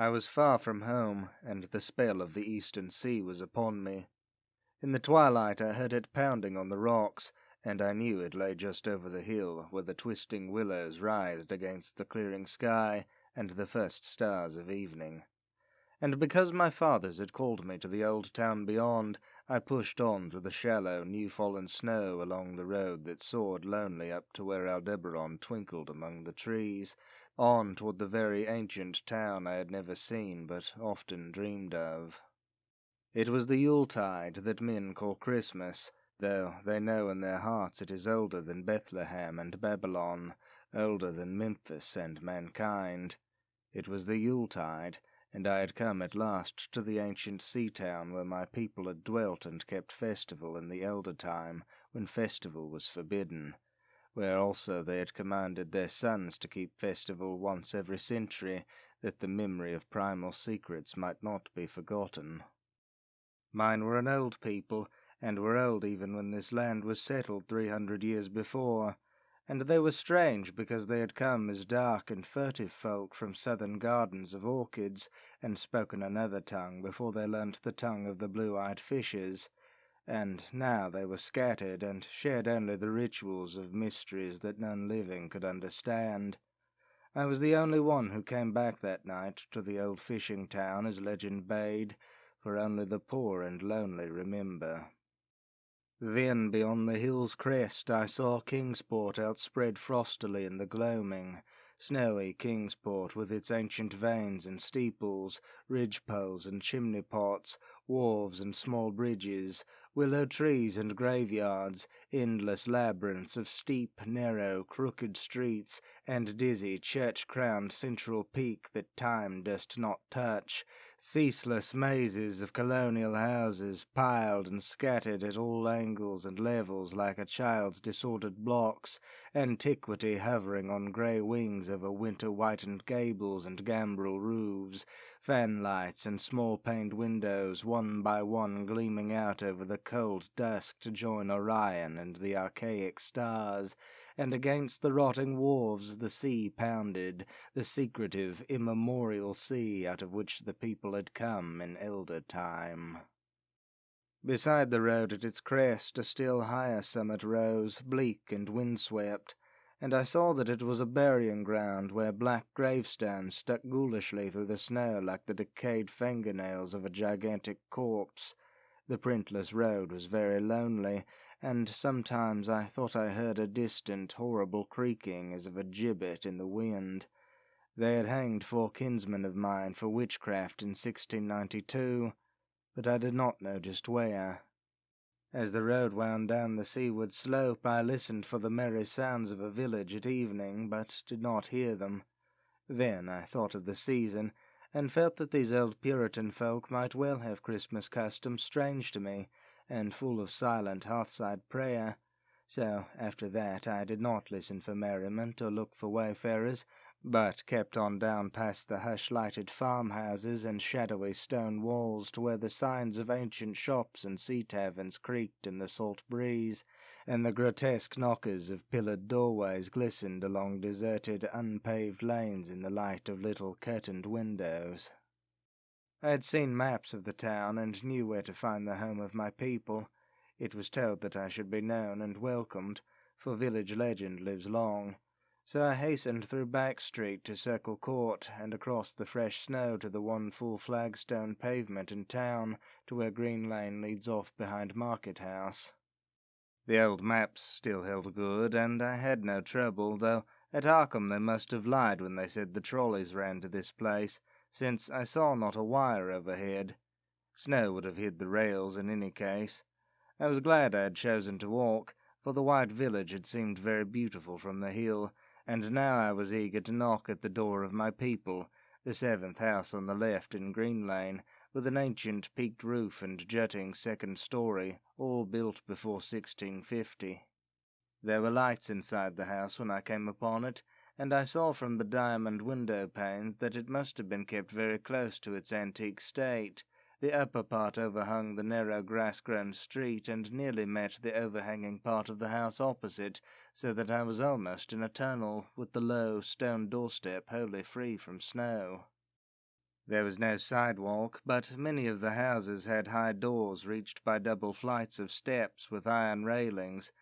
I was far from home, and the spell of the eastern sea was upon me. In the twilight I heard it pounding on the rocks, and I knew it lay just over the hill where the twisting willows writhed against the clearing sky and the first stars of evening. And because my fathers had called me to the old town beyond, I pushed on through the shallow, new-fallen snow along the road that soared lonely up to where Aldebaran twinkled among the trees, on toward the very ancient town I had never seen but often dreamed of. It was the Yule-tide that men call Christmas, though they know in their hearts it is older than Bethlehem and Babylon, older than Memphis and mankind. It was the Yule-tide, and I had come at last to the ancient sea-town where my people had dwelt and kept festival in the elder time, when festival was forbidden, where also they had commanded their sons to keep festival once every century, that the memory of primal secrets might not be forgotten. Mine were an old people, and were old even when this land was settled 300 years before, and they were strange because they had come as dark and furtive folk from southern gardens of orchids, and spoken another tongue before they learnt the tongue of the blue-eyed fishes, and now they were scattered and shared only the rituals of mysteries that none living could understand. I was the only one who came back that night to the old fishing town as legend bade, for only the poor and lonely remember. Then, beyond the hill's crest, I saw Kingsport outspread frostily in the gloaming, snowy Kingsport with its ancient vanes and steeples, ridge-poles and chimney-pots, wharves and small bridges, willow trees and graveyards, endless labyrinths of steep, narrow, crooked streets, and dizzy, church-crowned central peak that time durst not touch, ceaseless mazes of colonial houses, piled and scattered at all angles and levels like a child's disordered blocks, antiquity hovering on grey wings over winter-whitened gables and gambrel roofs, fan-lights and small-paned windows one by one gleaming out over the cold dusk to join Orion and the archaic stars, and against the rotting wharves the sea pounded, the secretive, immemorial sea out of which the people had come in elder time. Beside the road at its crest a still higher summit rose, bleak and windswept, and I saw that it was a burying-ground where black gravestones stuck ghoulishly through the snow like the decayed fingernails of a gigantic corpse. The printless road was very lonely, and sometimes I thought I heard a distant, horrible creaking as of a gibbet in the wind. They had hanged 4 kinsmen of mine for witchcraft in 1692, but I did not know just where. As the road wound down the seaward slope, I listened for the merry sounds of a village at evening, but did not hear them. Then I thought of the season, and felt that these old Puritan folk might well have Christmas customs strange to me, and full of silent hearthside prayer. So after that I did not listen for merriment or look for wayfarers, but kept on down past the hush-lighted farmhouses and shadowy stone walls to where the signs of ancient shops and sea-taverns creaked in the salt breeze, and the grotesque knockers of pillared doorways glistened along deserted, unpaved lanes in the light of little curtained windows. I had seen maps of the town and knew where to find the home of my people. It was told that I should be known and welcomed, for village legend lives long. So I hastened through Back Street to Circle Court, and across the fresh snow to the one full flagstone pavement in town, to where Green Lane leads off behind Market House. The old maps still held good, and I had no trouble, though at Arkham they must have lied when they said the trolleys ran to this place, since I saw not a wire overhead. Snow would have hid the rails in any case. I was glad I had chosen to walk, for the white village had seemed very beautiful from the hill, and now I was eager to knock at the door of my people, the 7th house on the left in Green Lane, with an ancient peaked roof and jutting second story, all built before 1650. There were lights inside the house when I came upon it, and I saw from the diamond window panes that it must have been kept very close to its antique state. The upper part overhung the narrow grass-grown street and nearly met the overhanging part of the house opposite, so that I was almost in a tunnel, with the low stone doorstep wholly free from snow. There was no sidewalk, but many of the houses had high doors reached by double flights of steps with iron railings.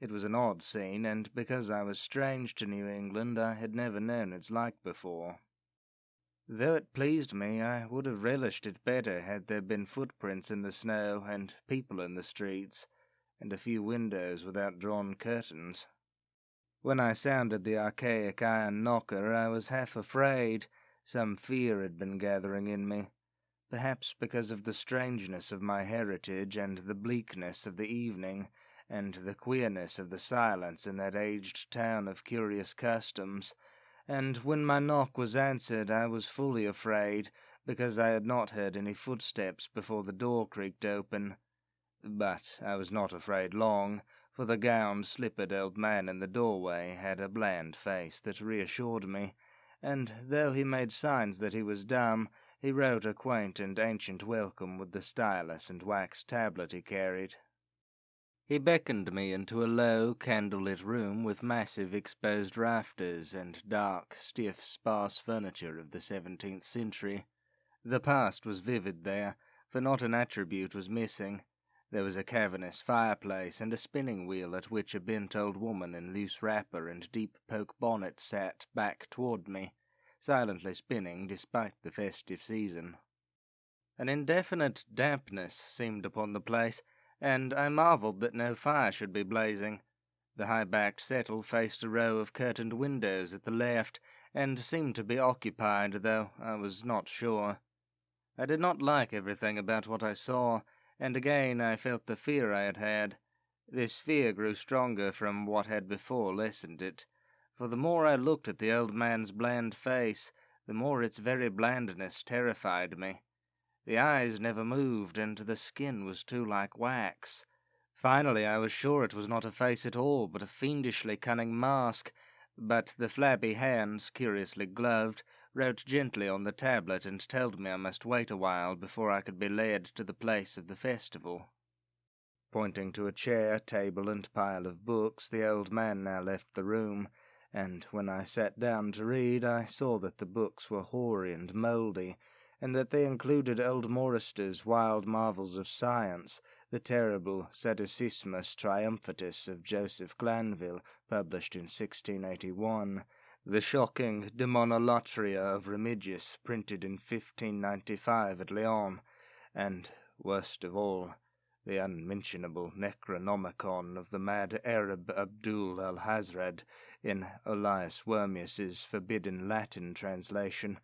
It was an odd scene, and because I was strange to New England, I had never known its like before. Though it pleased me, I would have relished it better had there been footprints in the snow, and people in the streets, and a few windows without drawn curtains. When I sounded the archaic iron knocker, I was half afraid. Some fear had been gathering in me, perhaps because of the strangeness of my heritage and the bleakness of the evening, and the queerness of the silence in that aged town of curious customs. And when my knock was answered, I was fully afraid, because I had not heard any footsteps before the door creaked open. But I was not afraid long, for the gowned, slippered old man in the doorway had a bland face that reassured me, and though he made signs that he was dumb, he wrote a quaint and ancient welcome with the stylus and wax tablet he carried. He beckoned me into a low, candlelit room with massive exposed rafters and dark, stiff, sparse furniture of the 17th century. The past was vivid there, for not an attribute was missing. There was a cavernous fireplace and a spinning wheel at which a bent old woman in loose wrapper and deep poke bonnet sat back toward me, silently spinning despite the festive season. An indefinite dampness seemed upon the place, and I marveled that no fire should be blazing. The high-backed settle faced a row of curtained windows at the left, and seemed to be occupied, though I was not sure. I did not like everything about what I saw, and again I felt the fear I had had. This fear grew stronger from what had before lessened it, for the more I looked at the old man's bland face, the more its very blandness terrified me. The eyes never moved, and the skin was too like wax. Finally I was sure it was not a face at all, but a fiendishly cunning mask, but the flabby hands, curiously gloved, wrote gently on the tablet and told me I must wait a while before I could be led to the place of the festival. Pointing to a chair, table, and pile of books, the old man now left the room, and when I sat down to read, I saw that the books were hoary and mouldy, and that they included old Morrister's Wild Marvels of Science, the terrible Sadducismus Triumphatus of Joseph Glanville, published in 1681, the shocking Demonolatria of Remigius, printed in 1595 at Lyons, and, worst of all, the unmentionable Necronomicon of the mad Arab Abdul al-Hazred in Olaus Wormius's forbidden Latin translation,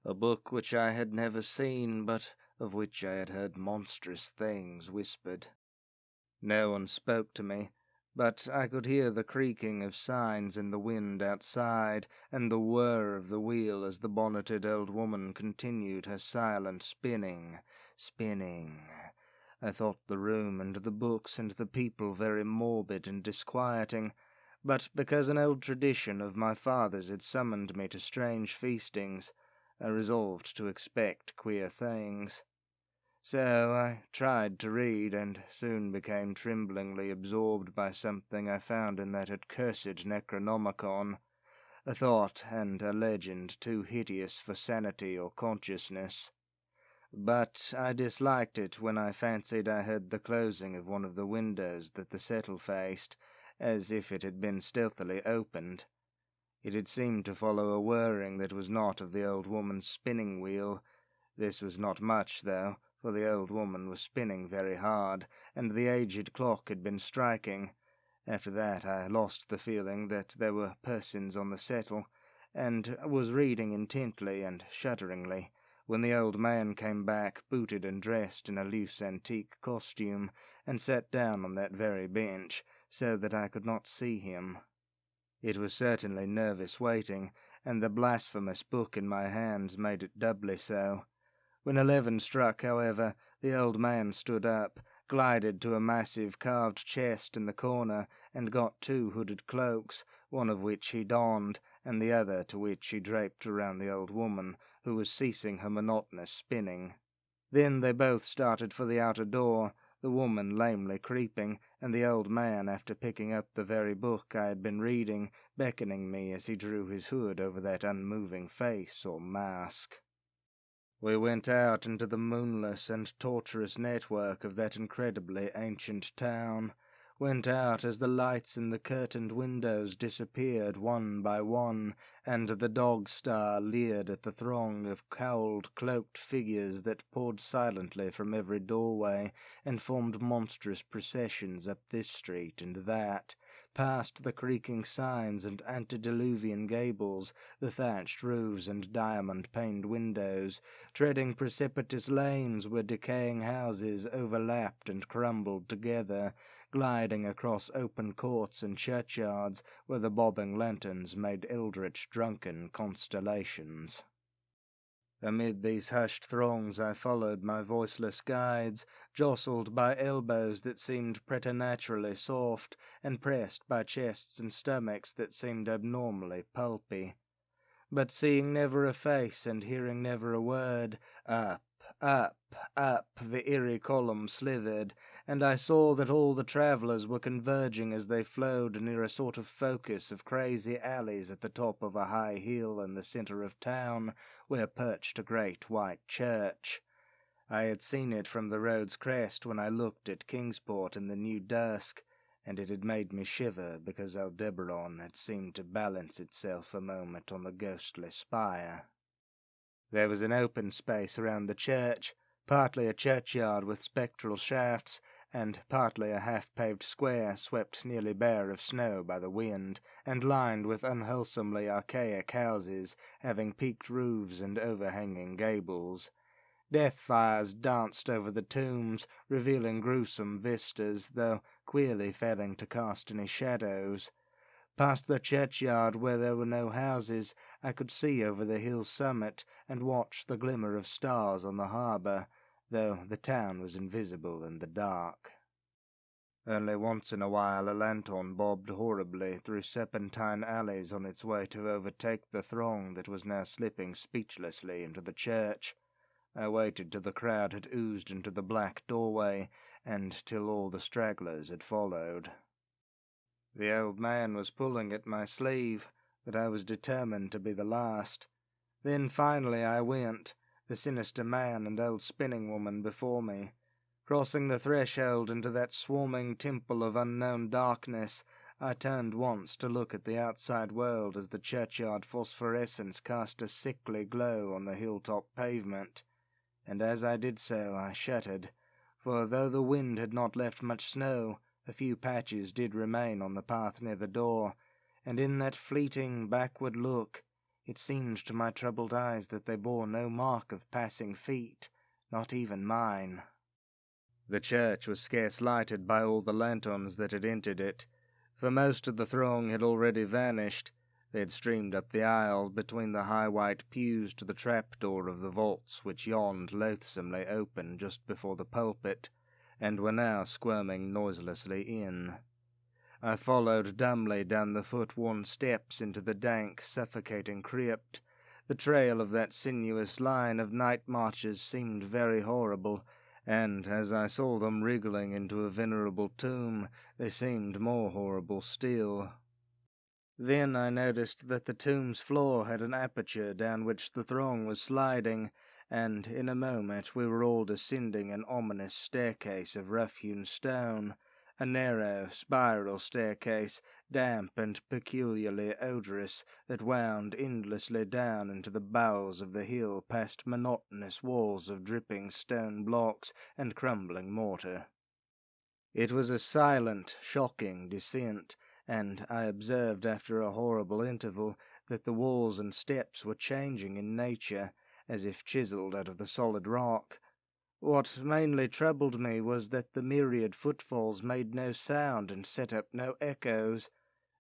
a book which I had never seen, but of which I had heard monstrous things whispered. No one spoke to me, but I could hear the creaking of signs in the wind outside, and the whir of the wheel as the bonneted old woman continued her silent spinning. I thought the room and the books and the people very morbid and disquieting, but because an old tradition of my father's had summoned me to strange feastings, I resolved to expect queer things. So I tried to read, and soon became tremblingly absorbed by something I found in that accursed Necronomicon, a thought and a legend too hideous for sanity or consciousness. But I disliked it when I fancied I heard the closing of one of the windows that the settle faced, as if it had been stealthily opened. It had seemed to follow a whirring that was not of the old woman's spinning wheel. This was not much, though, for the old woman was spinning very hard, and the aged clock had been striking. After that I lost the feeling that there were persons on the settle, and was reading intently and shudderingly, when the old man came back, booted and dressed in a loose antique costume, and sat down on that very bench, so that I could not see him. It was certainly nervous waiting, and the blasphemous book in my hands made it doubly so. When 11 struck, however, the old man stood up, glided to a massive carved chest in the corner, and got 2 hooded cloaks, one of which he donned, and the other to which he draped around the old woman, who was ceasing her monotonous spinning. Then they both started for the outer door, the woman lamely creeping, and the old man, after picking up the very book I had been reading, beckoning me as he drew his hood over that unmoving face or mask. We went out into the moonless and tortuous network of that incredibly ancient town, went out as the lights in the curtained windows disappeared one by one, and the dog-star leered at the throng of cowled, cloaked figures that poured silently from every doorway and formed monstrous processions up this street and that, past the creaking signs and antediluvian gables, the thatched roofs and diamond-paned windows, treading precipitous lanes where decaying houses overlapped and crumbled together, gliding across open courts and churchyards where the bobbing lanterns made eldritch drunken constellations. Amid these hushed throngs I followed my voiceless guides, jostled by elbows that seemed preternaturally soft, and pressed by chests and stomachs that seemed abnormally pulpy. But seeing never a face and hearing never a word, up, up, up the eerie column slithered, and I saw that all the travellers were converging as they flowed near a sort of focus of crazy alleys at the top of a high hill in the centre of town, where perched a great white church. I had seen it from the road's crest when I looked at Kingsport in the new dusk, and it had made me shiver because Aldebaran had seemed to balance itself a moment on the ghostly spire. There was an open space around the church, partly a churchyard with spectral shafts, and partly a half-paved square swept nearly bare of snow by the wind, and lined with unwholesomely archaic houses, having peaked roofs and overhanging gables. Death fires danced over the tombs, revealing gruesome vistas, though queerly failing to cast any shadows. Past the churchyard, where there were no houses, I could see over the hill's summit and watch the glimmer of stars on the harbour, though the town was invisible in the dark. Only once in a while a lanthorn bobbed horribly through serpentine alleys on its way to overtake the throng that was now slipping speechlessly into the church. I waited till the crowd had oozed into the black doorway, and till all the stragglers had followed. The old man was pulling at my sleeve, but I was determined to be the last. Then finally I went, the sinister man and old spinning woman before me. Crossing the threshold into that swarming temple of unknown darkness, I turned once to look at the outside world as the churchyard phosphorescence cast a sickly glow on the hilltop pavement, and as I did so I shuddered, for though the wind had not left much snow, a few patches did remain on the path near the door, and in that fleeting backward look, it seemed to my troubled eyes that they bore no mark of passing feet, not even mine. The church was scarce lighted by all the lanterns that had entered it, for most of the throng had already vanished. They had streamed up the aisle between the high white pews to the trapdoor of the vaults which yawned loathsomely open just before the pulpit, and were now squirming noiselessly in. I followed dumbly down the foot-worn steps into the dank, suffocating crypt. The trail of that sinuous line of night marchers seemed very horrible, and as I saw them wriggling into a venerable tomb, they seemed more horrible still. Then I noticed that the tomb's floor had an aperture down which the throng was sliding, and in a moment we were all descending an ominous staircase of rough-hewn stone, a narrow, spiral staircase, damp and peculiarly odorous, that wound endlessly down into the bowels of the hill past monotonous walls of dripping stone blocks and crumbling mortar. It was a silent, shocking descent, and I observed after a horrible interval that the walls and steps were changing in nature, as if chiselled out of the solid rock. What mainly troubled me was that the myriad footfalls made no sound and set up no echoes.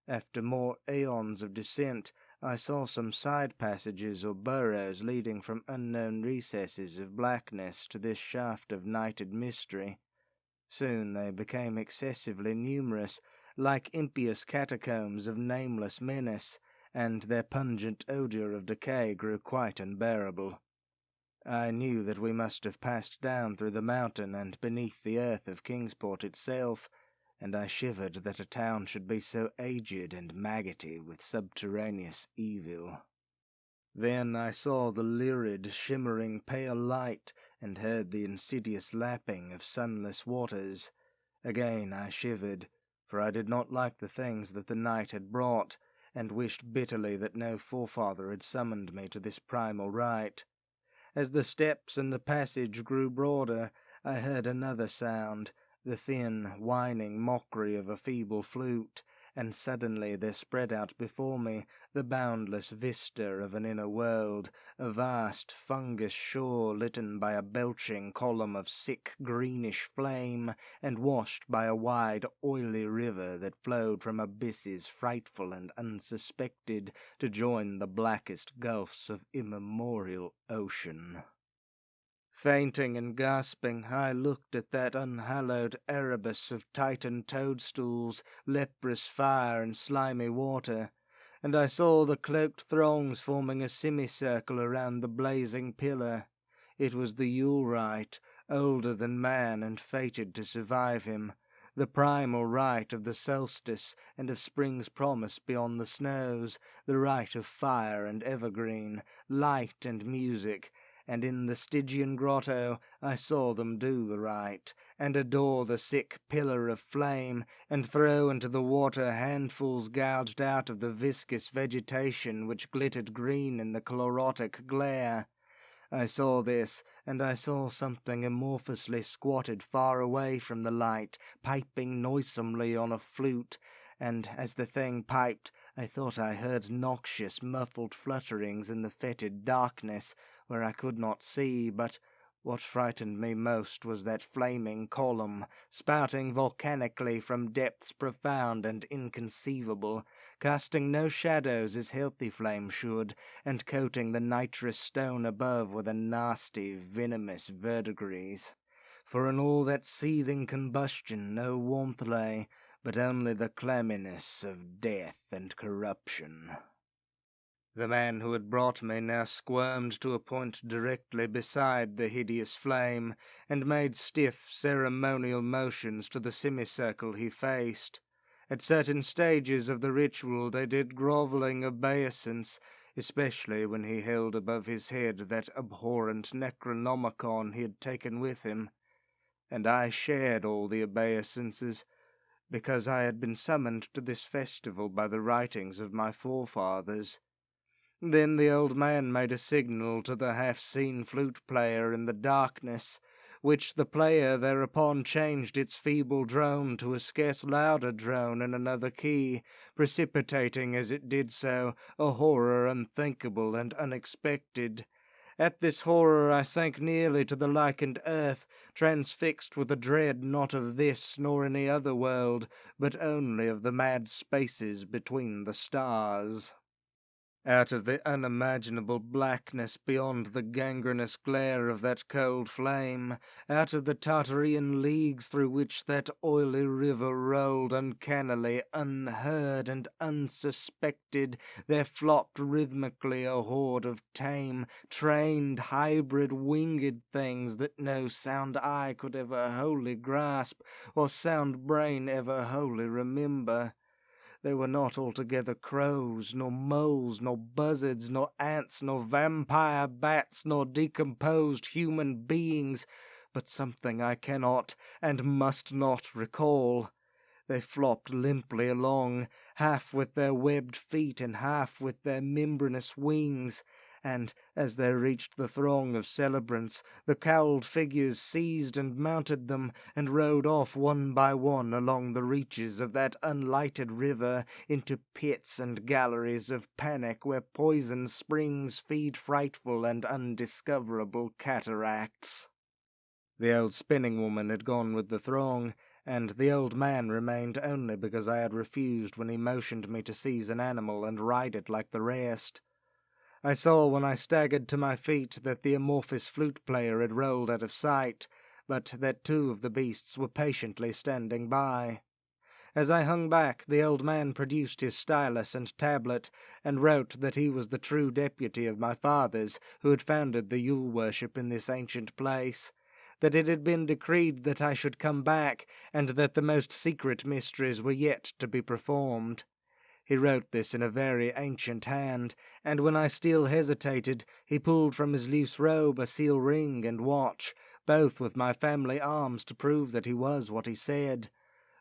After more aeons of descent, I saw some side passages or burrows leading from unknown recesses of blackness to this shaft of nighted mystery. Soon they became excessively numerous, like impious catacombs of nameless menace, and their pungent odour of decay grew quite unbearable. I knew that we must have passed down through the mountain and beneath the earth of Kingsport itself, and I shivered that a town should be so aged and maggoty with subterraneous evil. Then I saw the lurid, shimmering pale light, and heard the insidious lapping of sunless waters. Again I shivered, for I did not like the things that the night had brought, and wished bitterly that no forefather had summoned me to this primal rite. As the steps and the passage grew broader, I heard another sound, the thin, whining mockery of a feeble flute, and suddenly there spread out before me the boundless vista of an inner world, a vast fungus shore litten by a belching column of sick greenish flame, and washed by a wide oily river that flowed from abysses frightful and unsuspected to join the blackest gulfs of immemorial ocean. Fainting and gasping, I looked at that unhallowed Erebus of Titan toadstools, leprous fire, and slimy water, and I saw the cloaked throngs forming a semicircle around the blazing pillar. It was the Yule rite, older than man and fated to survive him, the primal rite of the solstice and of spring's promise beyond the snows, the rite of fire and evergreen, light and music, and in the Stygian grotto I saw them do the rite, and adore the sick pillar of flame, and throw into the water handfuls gouged out of the viscous vegetation which glittered green in the chlorotic glare. I saw this, and I saw something amorphously squatted far away from the light, piping noisomely on a flute, and as the thing piped, I thought I heard noxious, muffled flutterings in the fetid darkness, where I could not see, but what frightened me most was that flaming column, spouting volcanically from depths profound and inconceivable, casting no shadows as healthy flame should, and coating the nitrous stone above with a nasty, venomous verdigris. For in all that seething combustion no warmth lay, but only the clamminess of death and corruption. The man who had brought me now squirmed to a point directly beside the hideous flame, and made stiff, ceremonial motions to the semicircle he faced. At certain stages of the ritual they did grovelling obeisance, especially when he held above his head that abhorrent Necronomicon he had taken with him, and I shared all the obeisances, because I had been summoned to this festival by the writings of my forefathers. Then the old man made a signal to the half-seen flute-player in the darkness, which the player thereupon changed its feeble drone to a scarce louder drone in another key, precipitating as it did so a horror unthinkable and unexpected. At this horror I sank nearly to the lichened earth, transfixed with a dread not of this nor any other world, but only of the mad spaces between the stars. Out of the unimaginable blackness beyond the gangrenous glare of that cold flame, out of the Tartarian leagues through which that oily river rolled uncannily, unheard and unsuspected, there flopped rhythmically a horde of tame, trained, hybrid, winged things that no sound eye could ever wholly grasp, or sound brain ever wholly remember. They were not altogether crows, nor moles, nor buzzards, nor ants, nor vampire bats, nor decomposed human beings, but something I cannot and must not recall. They flopped limply along, half with their webbed feet and half with their membranous wings, and, as they reached the throng of celebrants, the cowled figures seized and mounted them, and rode off one by one along the reaches of that unlighted river into pits and galleries of panic where poison springs feed frightful and undiscoverable cataracts. The old spinning woman had gone with the throng, and the old man remained only because I had refused when he motioned me to seize an animal and ride it like the rest. I saw when I staggered to my feet that the amorphous flute-player had rolled out of sight, but that two of the beasts were patiently standing by. As I hung back, the old man produced his stylus and tablet, and wrote that he was the true deputy of my fathers, who had founded the Yule worship in this ancient place, that it had been decreed that I should come back, and that the most secret mysteries were yet to be performed. He wrote this in a very ancient hand, and when I still hesitated, he pulled from his loose robe a seal ring and watch, both with my family arms to prove that he was what he said.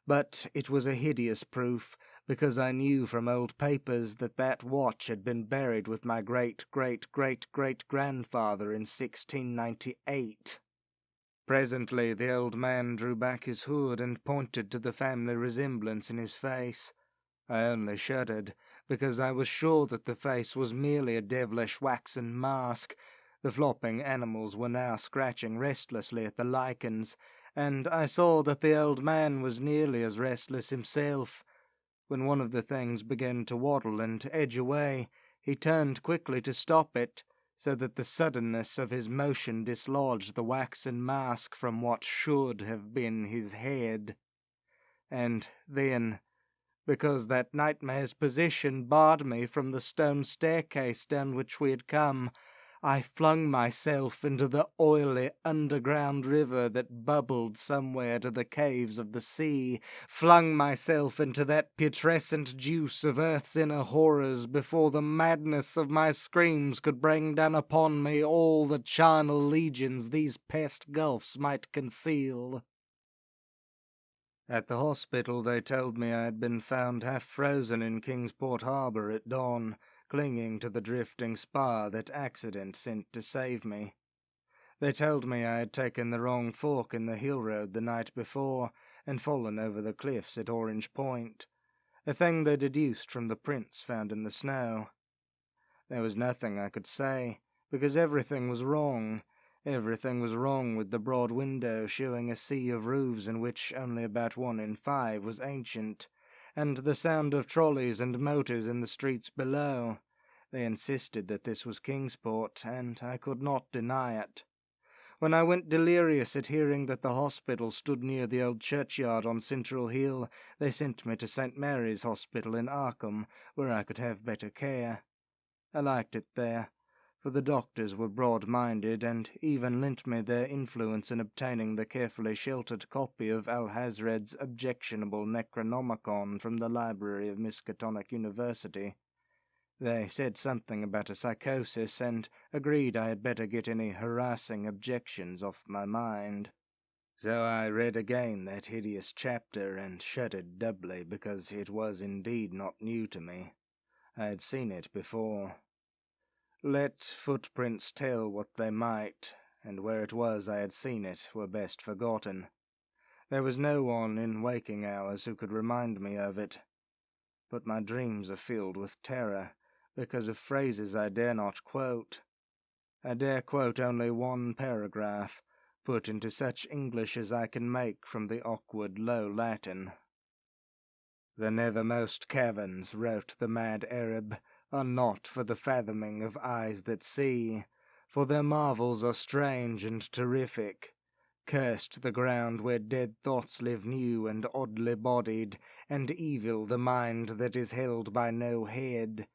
But it was a hideous proof, because I knew from old papers that that watch had been buried with my great-great-great-great-grandfather in 1698. Presently the old man drew back his hood and pointed to the family resemblance in his face. I only shuddered, because I was sure that the face was merely a devilish waxen mask. The flopping animals were now scratching restlessly at the lichens, and I saw that the old man was nearly as restless himself. When one of the things began to waddle and edge away, he turned quickly to stop it, so that the suddenness of his motion dislodged the waxen mask from what should have been his head. And then, because that nightmare's position barred me from the stone staircase down which we had come, I flung myself into the oily underground river that bubbled somewhere to the caves of the sea, flung myself into that putrescent juice of earth's inner horrors before the madness of my screams could bring down upon me all the charnel legions these pest gulfs might conceal. At the hospital they told me I had been found half frozen in Kingsport harbour at dawn, clinging to the drifting spar that accident sent to save me. They told me I had taken the wrong fork in the hill road the night before, and fallen over the cliffs at Orange Point, a thing they deduced from the prints found in the snow. There was nothing I could say, because everything was wrong. Everything was wrong with the broad window showing a sea of roofs in which only about 1 in 5 was ancient, and the sound of trolleys and motors in the streets below. They insisted that this was Kingsport, and I could not deny it. When I went delirious at hearing that the hospital stood near the old churchyard on Central Hill, they sent me to St. Mary's Hospital in Arkham, where I could have better care. I liked it there, for the doctors were broad-minded, and even lent me their influence in obtaining the carefully sheltered copy of Alhazred's objectionable Necronomicon from the library of Miskatonic University. They said something about a psychosis, and agreed I had better get any harassing objections off my mind. So I read again that hideous chapter, and shuddered doubly, because it was indeed not new to me. I had seen it before. Let footprints tell what they might, and where it was I had seen it were best forgotten. There was no one in waking hours who could remind me of it. But my dreams are filled with terror, because of phrases I dare not quote. I dare quote only one paragraph, put into such English as I can make from the awkward low Latin. "The nethermost caverns," wrote the mad Arab, "are not for the fathoming of eyes that see, for their marvels are strange and terrific. Cursed the ground where dead thoughts live new and oddly bodied, and evil the mind that is held by no head.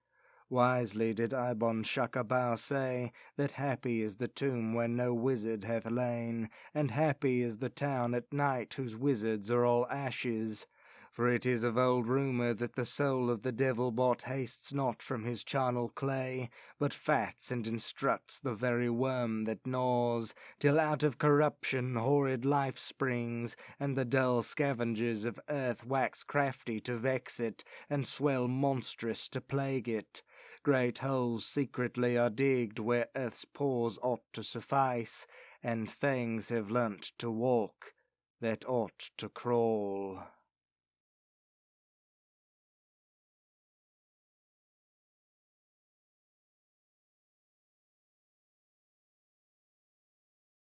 Wisely did Ibon Shakabau say that happy is the tomb where no wizard hath lain, and happy is the town at night whose wizards are all ashes. For it is of old rumour that the soul of the devil-bot hastes not from his charnel clay, but fats and instructs the very worm that gnaws, till out of corruption horrid life springs, and the dull scavengers of earth wax crafty to vex it, and swell monstrous to plague it. Great holes secretly are digged where earth's pores ought to suffice, and things have learnt to walk that ought to crawl."